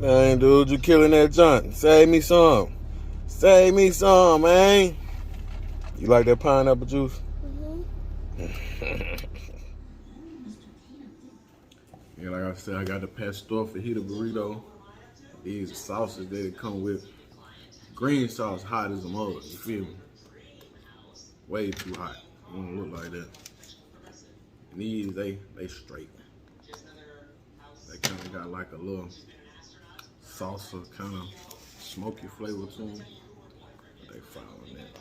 Man, dude, you killing that junk. Save me some. Save me some, man. You like that pineapple juice? Yeah, like I said, I got the pastor fajita burrito. These sauces that it come with. Green sauce hot as a mug, you feel me? Way too hot. It don't look like that. And these, they straight. They kind of got like a little salsa kind of smoky flavor to them. They following that.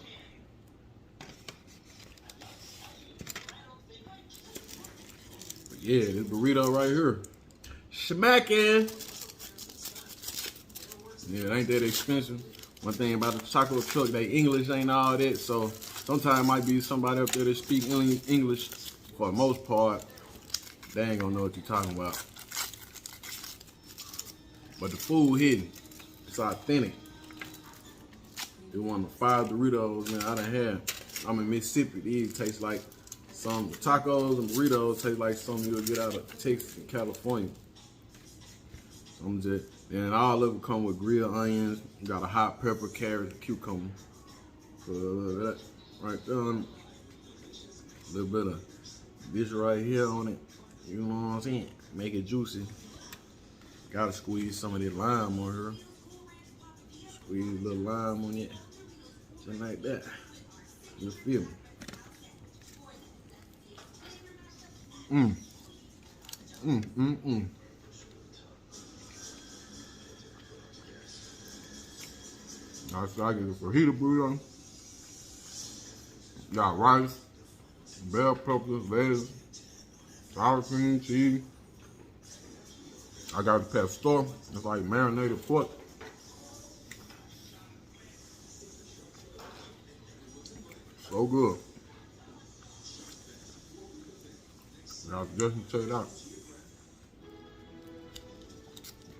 But yeah, this burrito right here, smacking. Yeah, it ain't that expensive. One thing about the taco truck, they English ain't all that, so sometimes might be somebody up there that speak English. For the most part, they ain't gonna know what you're talking about. But the food hidden, it's authentic. It's one of the 5 Doritos, man, I done had. I'm in Mississippi. These taste like some tacos and burritos taste like something you'll get out of Texas and California. And all of them come with grilled onions. You got a hot pepper, carrot, cucumber. So that right there, a little bit of this right here on it. You know what I'm saying? Make it juicy. Gotta squeeze some of that lime on her. Squeeze a little lime on it. Just like that. You feel me? I get a fajita burrito. Got rice, bell peppers, lettuce, sour cream, cheese. I got the pastor. It's like marinated pork. So good. Y'all just check it out.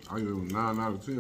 I give it a 9 out of 10.